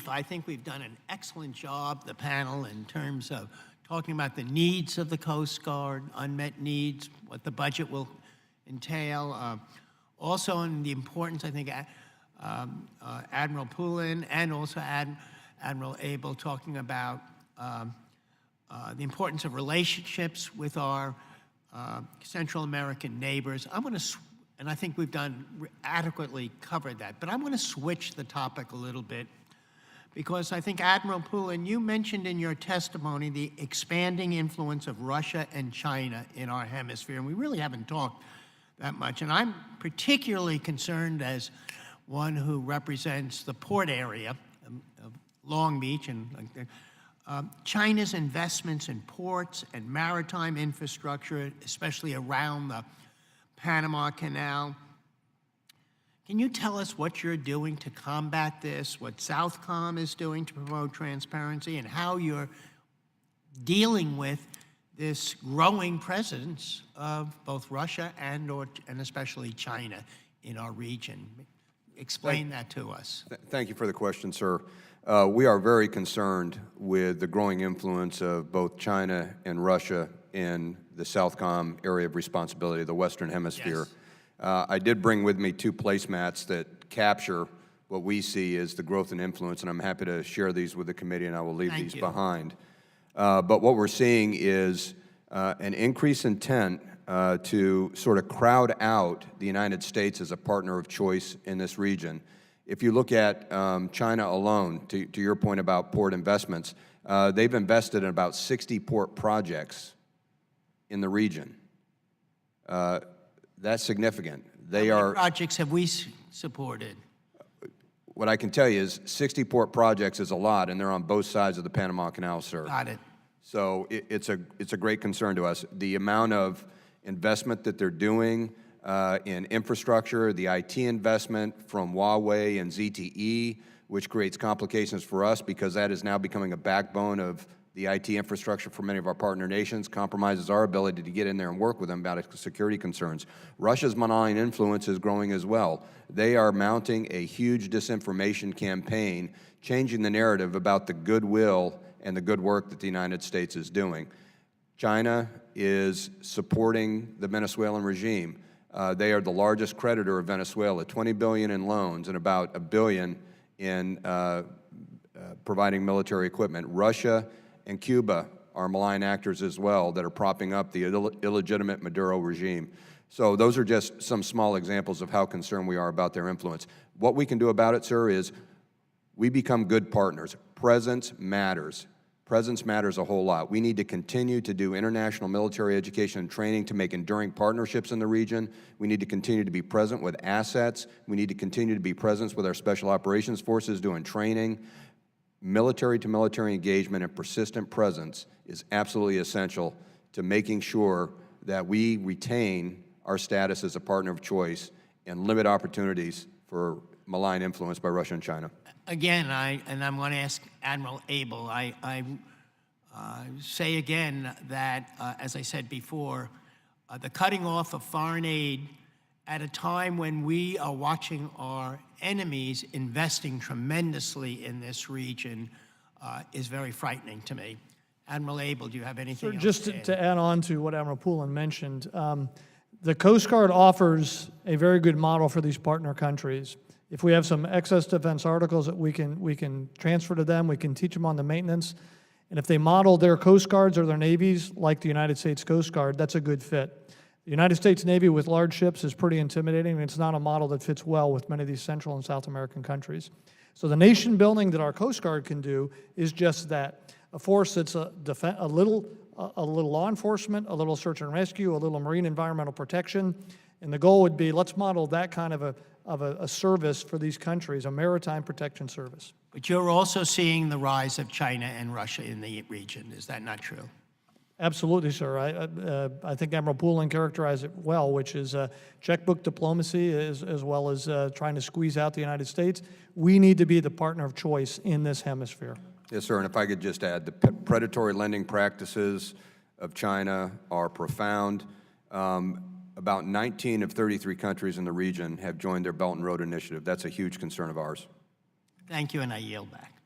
I think we've done an excellent job, the panel, in terms of talking about the needs of the Coast Guard, unmet needs, what the budget will entail. Also on the importance, I think, Admiral Poulin and also Admiral Abel talking about the importance of relationships with our Central American neighbors. And I think we've adequately covered that, but I'm going to switch the topic a little bit, because I think, Admiral Poulin, you mentioned in your testimony the expanding influence of Russia and China in our hemisphere, and we really haven't talked that much. And I'm particularly concerned, as one who represents the port area of Long Beach, and China's investments in ports and maritime infrastructure, especially around the Panama Canal. Can you tell us what you're doing to combat this, what Southcom is doing to promote transparency, and how you're dealing with this growing presence of both Russia and especially China in our region? Explain that to us. Thank you for the question, sir. We are very concerned with the growing influence of both China and Russia in the Southcom area of responsibility, the Western Hemisphere. Yes. I did bring with me 2 placemats that capture what we see as the growth and influence, and I'm happy to share these with the committee, and I will leave these behind. But what we're seeing is an increased intent to sort of crowd out the United States as a partner of choice in this region. If you look at China alone, to your point about port investments, they've invested in about 60 port projects in the region. That's significant. How many projects have we supported? What I can tell you is 60 port projects is a lot, and they're on both sides of the Panama Canal, sir. Got it. So it's a great concern to us. The amount of investment that they're doing in infrastructure, the IT investment from Huawei and ZTE, which creates complications for us because that is now becoming a backbone of the IT infrastructure for many of our partner nations, compromises our ability to get in there and work with them about security concerns. Russia's malign influence is growing as well. They are mounting a huge disinformation campaign, changing the narrative about the goodwill and the good work that the United States is doing. China is supporting the Venezuelan regime. They are the largest creditor of Venezuela, $20 billion in loans and about $1 billion in providing military equipment. Russia and Cuba are malign actors as well that are propping up the illegitimate Maduro regime. So those are just some small examples of how concerned we are about their influence. What we can do about it, sir, is we become good partners. Presence matters. Presence matters a whole lot. We need to continue to do international military education and training to make enduring partnerships in the region. We need to continue to be present with assets. We need to continue to be present with our special operations forces doing training. Military-to-military engagement and persistent presence is absolutely essential to making sure that we retain our status as a partner of choice and limit opportunities for malign influence by Russia and China. Again, I'm going to ask Admiral Abel. I say again that, as I said before, the cutting off of foreign aid at a time when we are watching our enemies investing tremendously in this region is very frightening to me. Admiral Abel, do you have anything else just to add? to add on to what Admiral Poulin mentioned, the Coast Guard offers a very good model for these partner countries. If we have some excess defense articles that we can transfer to them, we can teach them on the maintenance. And if they model their Coast Guards or their navies like the United States Coast Guard, that's a good fit. The United States Navy with large ships is pretty intimidating, and it's not a model that fits well with many of these Central and South American countries. So the nation building that our Coast Guard can do is just that. A force that's a little law enforcement, a little search and rescue, a little marine environmental protection. And the goal would be, let's model that kind of a service for these countries, a maritime protection service. But you're also seeing the rise of China and Russia in the region. Is that not true? Absolutely, sir. I think Admiral Poulin characterized it well, which is checkbook diplomacy as well as trying to squeeze out the United States. We need to be the partner of choice in this hemisphere. Yes, sir, and if I could just add, the predatory lending practices of China are profound. About 19 of 33 countries in the region have joined their Belt and Road Initiative. That's a huge concern of ours. Thank you, and I yield back.